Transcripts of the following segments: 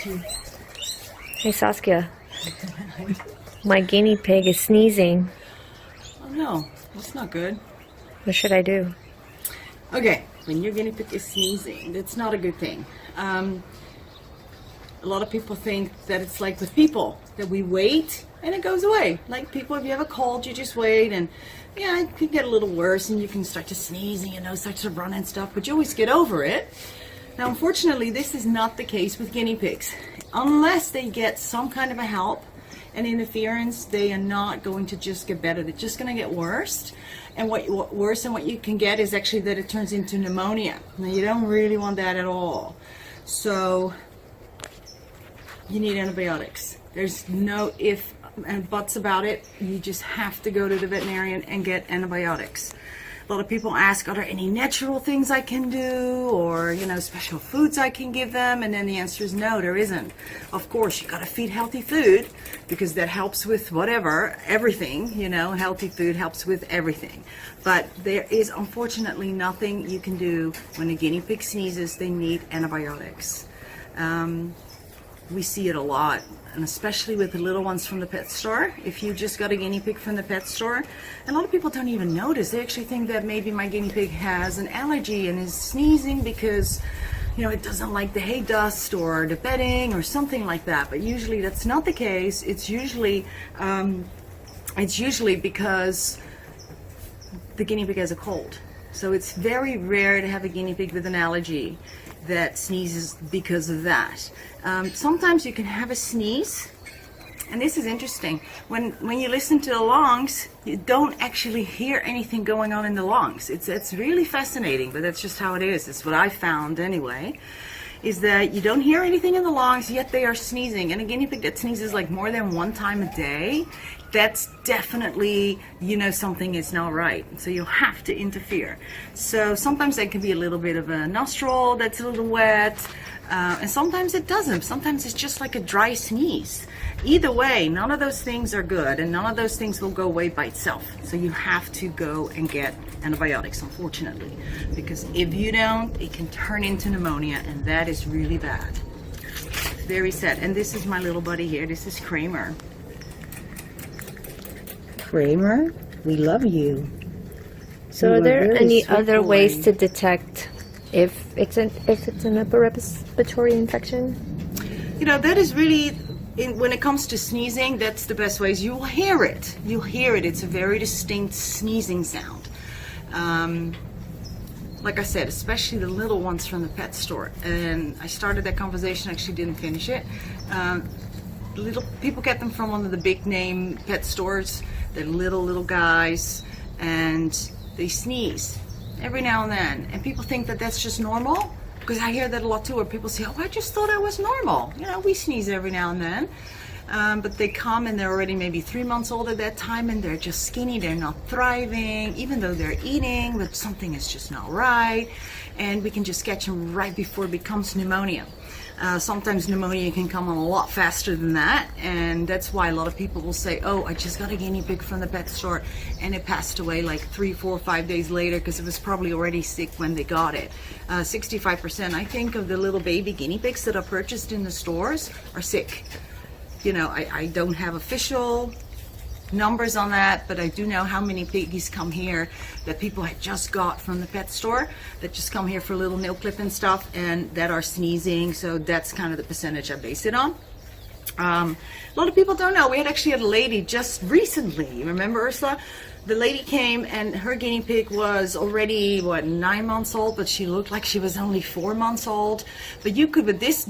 Hey Saskia, my guinea pig is sneezing. Oh no, that's not good. What should I do? Okay, when your guinea pig is sneezing, that's not a good thing. A lot of people think that it's like with people, that we wait and it goes away. Like people, if you have a cold, you just wait and yeah, it can get a little worse and you can start to sneeze and your nose starts to run and stuff, but you always get over it. Now, unfortunately, this is not the case with guinea pigs. Unless they get some kind of a help and interference, they are not going to just get better. They're just going to get worse. And worse than what you can get is actually that it turns into pneumonia. Now, you don't really want that at all. So you need antibiotics. There's no if and buts about it. You just have to go to the veterinarian and get antibiotics. A lot of people ask, are there any natural things I can do, or special foods I can give them? And then the answer is no, there isn't. Of course, you gotta feed healthy food because that helps with everything. Healthy food helps with everything. But there is unfortunately nothing you can do when a guinea pig sneezes. They need antibiotics. We see it a lot, and especially with the little ones from the pet store. If you just got a guinea pig from the pet store, a lot of people don't even notice. They actually think that maybe my guinea pig has an allergy and is sneezing because it doesn't like the hay dust or the bedding or something like that. But usually that's not the case. It's usually because the guinea pig has a cold. So it's very rare to have a guinea pig with an allergy that sneezes because of that. Sometimes you can have a sneeze, and this is interesting. When you listen to the lungs, you don't actually hear anything going on in the lungs. It's really fascinating, but that's just how it is. It's what I found anyway, is that you don't hear anything in the lungs, yet they are sneezing. And a guinea pig that sneezes like more than one time a day, that's definitely, something is not right. So you have to interfere. So sometimes that can be a little bit of a nostril that's a little wet, and sometimes it doesn't. Sometimes it's just like a dry sneeze. Either way, none of those things are good, and none of those things will go away by itself. So you have to go and get antibiotics, unfortunately, because if you don't, it can turn into pneumonia, and that is really bad. Very sad. And this is my little buddy here. This is Kramer. Kramer, we love you. So, are there any other ways to detect if it's an upper respiratory infection? That is really, when it comes to sneezing, that's the best ways. You'll hear it. You'll hear it. It's a very distinct sneezing sound. Like I said, especially the little ones from the pet store. And I started that conversation, actually didn't finish it. Little people get them from one of the big name pet stores. They're little guys, and they sneeze every now and then. And people think that that's just normal, because I hear that a lot too, where people say, oh, I just thought that was normal. We sneeze every now and then. But they come and they're already maybe 3 months old at that time, and they're just skinny, they're not thriving, even though they're eating, but something is just not right. And we can just catch them right before it becomes pneumonia. Sometimes pneumonia can come on a lot faster than that, and that's why a lot of people will say, oh, I just got a guinea pig from the pet store and it passed away like 3, 4, 5 days later because it was probably already sick when they got it. 65% I think of the little baby guinea pigs that are purchased in the stores are sick. I don't have official numbers on that, but I do know how many piggies come here that people had just got from the pet store, that just come here for a little nail clip and stuff, and that are sneezing. So that's kind of the percentage I base it on. A lot of people don't know. We actually had a lady just recently, remember Ursula? The lady came and her guinea pig was already 9 months old, but she looked like she was only 4 months old. But you could, with this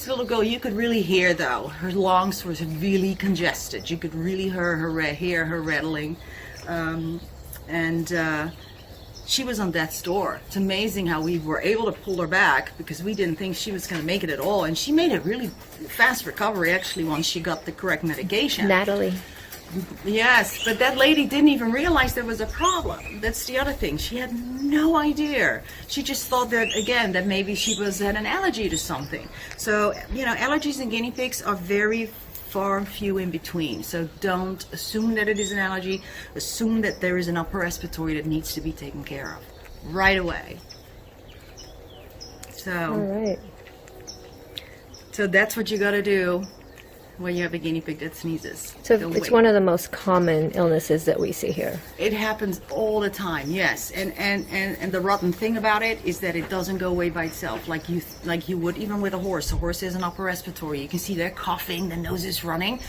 little girl, you could really hear though, her lungs were really congested. You could really hear her rattling, and she was on death's door. It's amazing how we were able to pull her back because we didn't think she was going to make it at all, and she made a really fast recovery actually once she got the correct medication. Natalie. Yes, but that lady didn't even realize there was a problem. That's the other thing. She had no idea. She just thought that, again, that maybe she had an allergy to something. So, allergies in guinea pigs are very far and few in between. So don't assume that it is an allergy. Assume that there is an upper respiratory that needs to be taken care of right away. So, all right. So that's what you got to do when you have a guinea pig that sneezes. So Don't it's wait. one of the most common illnesses that we see here. It happens all the time, yes. And the rotten thing about it is that it doesn't go away by itself, like you would even with a horse. A horse has an upper respiratory. You can see they're coughing, the nose is running.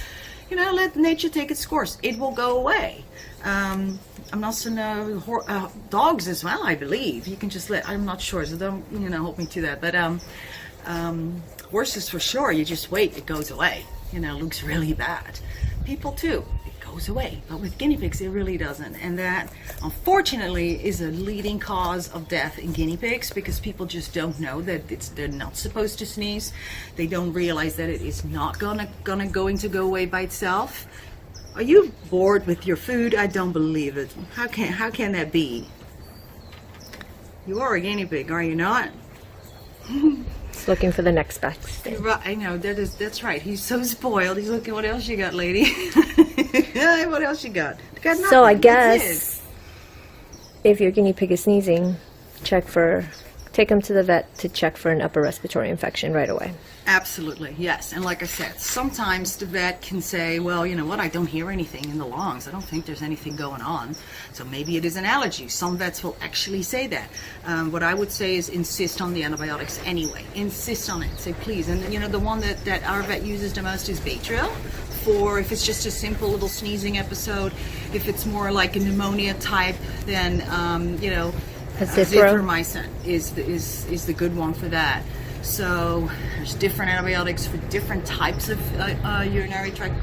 You know, let nature take its course. It will go away. I'm also know dogs as well, I believe. You can just I'm not sure, so don't hold me to that. But horses for sure. You just wait, it goes away. Looks really bad. People too, it goes away. But with guinea pigs, it really doesn't. And that, unfortunately, is a leading cause of death in guinea pigs because people just don't know that they're not supposed to sneeze. They don't realize that it is not going to go away by itself. Are you bored with your food? I don't believe it. How can that be? You are a guinea pig, are you not? It's looking for the next best thing. Right, I know, that's right. He's so spoiled. He's looking, what else you got, lady? What else you got? Got nothing. So I That's guess if your guinea pig is sneezing, take them to the vet to check for an upper respiratory infection right away. Absolutely, yes. And like I said, sometimes the vet can say, well, you know what, I don't hear anything in the lungs. I don't think there's anything going on. So maybe it is an allergy. Some vets will actually say that. What I would say is insist on the antibiotics anyway. Insist on it. Say please. And the one that our vet uses the most is Baytril. For if it's just a simple little sneezing episode. If it's more like a pneumonia type, then azithromycin is the good one for that. So there's different antibiotics for different types of urinary tract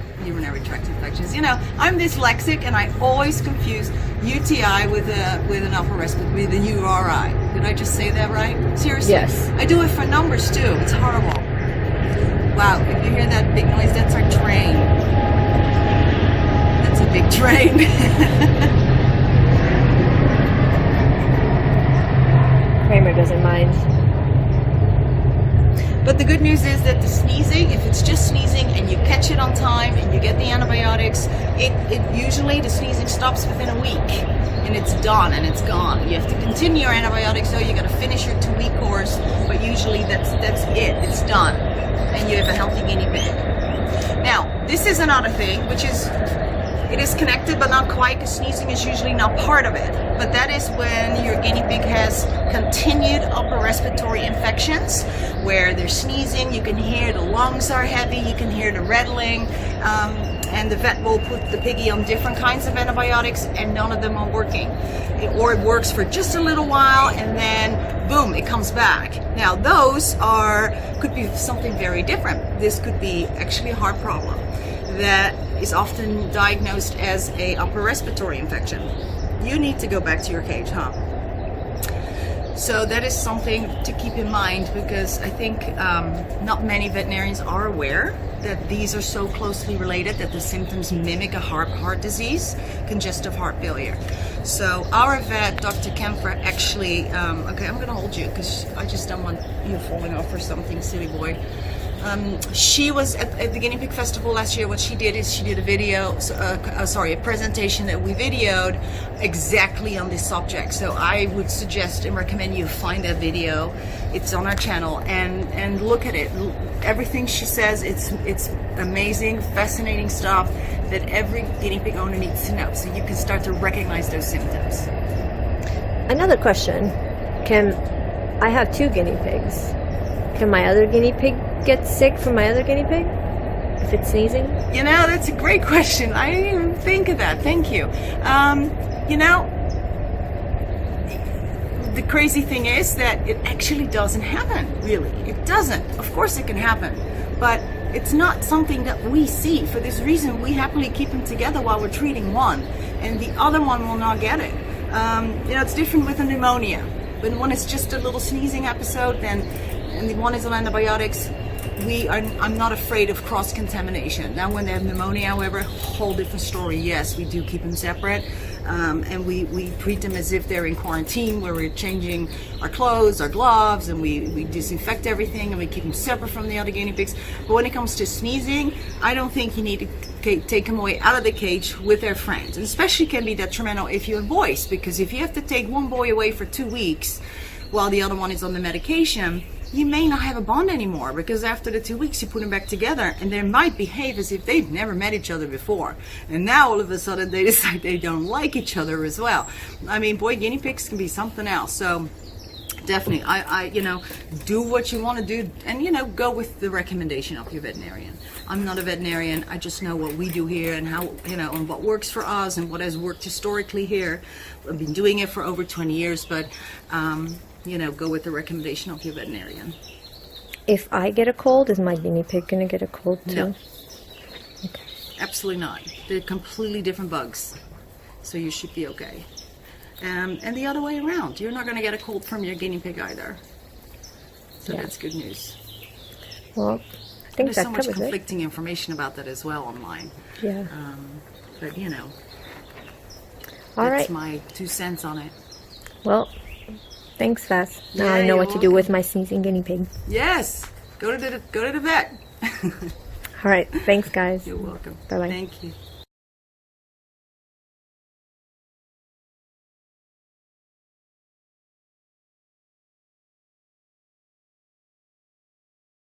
infections. I'm dyslexic and I always confuse UTI with an upper respiratory, with a URI. Did I just say that right? Seriously? Yes. I do it for numbers too. It's horrible. Wow, if you hear that big noise, that's our train. That's a big train. Kramer doesn't mind. But the good news is that the sneezing, if it's just sneezing and you catch it on time and you get the antibiotics, it usually the sneezing stops within a week and it's done and it's gone. You have to continue your antibiotics, so you got to finish your 2-week course, but usually that's it. It's done, and you have a healthy guinea pig. Now, this is another thing, which is it is connected but not quite, because sneezing is usually not part of it. But that is when your guinea pig has continued upper respiratory infections, where they're sneezing, you can hear the lungs are heavy, you can hear the rattling, and the vet will put the piggy on different kinds of antibiotics and none of them are working. Or it works for just a little while and then boom, it comes back. Now those could be something very different. This could be actually a heart problem that is often diagnosed as a upper respiratory infection. You need to go back to your cage, huh? So that is something to keep in mind, because I think not many veterinarians are aware that these are so closely related, that the symptoms mimic a heart disease, congestive heart failure. So our vet, Dr. Kemper, actually, okay, I'm gonna hold you because I just don't want you falling off or something, silly boy. She was at the Guinea Pig Festival last year. What she did is she did a presentation that we videoed exactly on this subject. So I would suggest and recommend you find that video. It's on our channel and look at it. Everything she says, it's amazing, fascinating stuff that every guinea pig owner needs to know, so you can start to recognize those symptoms. Another question: I have 2 guinea pigs? Can my other guinea pig get sick from my other guinea pig if it's sneezing? That's a great question. I didn't even think of that. Thank you. The crazy thing is that it actually doesn't happen, really. It doesn't. Of course it can happen, but it's not something that we see. For this reason, we happily keep them together while we're treating one, and the other one will not get it. It's different with a pneumonia. When it's just a little sneezing episode, and the one is on antibiotics, I'm not afraid of cross-contamination. Now when they have pneumonia, however, whole different story. Yes, we do keep them separate, and we treat them as if they're in quarantine, where we're changing our clothes, our gloves, and we disinfect everything, and we keep them separate from the other guinea pigs. But when it comes to sneezing, I don't think you need to take them away out of the cage with their friends. And especially can be detrimental if you have boys, because if you have to take one boy away for 2 weeks while the other one is on the medication, you may not have a bond anymore, because after the 2 weeks you put them back together and they might behave as if they've never met each other before, and now all of a sudden they decide they don't like each other as well. I mean, boy, guinea pigs can be something else. So definitely, I do what you want to do, and go with the recommendation of your veterinarian. I'm not a veterinarian. I just know what we do here and how, and what works for us and what has worked historically here. I've been doing it for over 20 years, but go with the recommendation of your veterinarian. If I get a cold, is my guinea pig going to get a cold too? No. Okay. Absolutely not. They're completely different bugs, so you should be okay. And the other way around, you're not going to get a cold from your guinea pig either. So Yeah. That's good news. Well, I think There's that so much covers it. conflicting information about that as well online. Yeah. But All that's right. my 2 cents on it. Well, thanks, Vass. Now Yeah, I know you're what to do welcome. with my sneezing guinea pig. Yes, go to the vet. All right. Thanks, guys. You're welcome. Bye-bye. Thank you.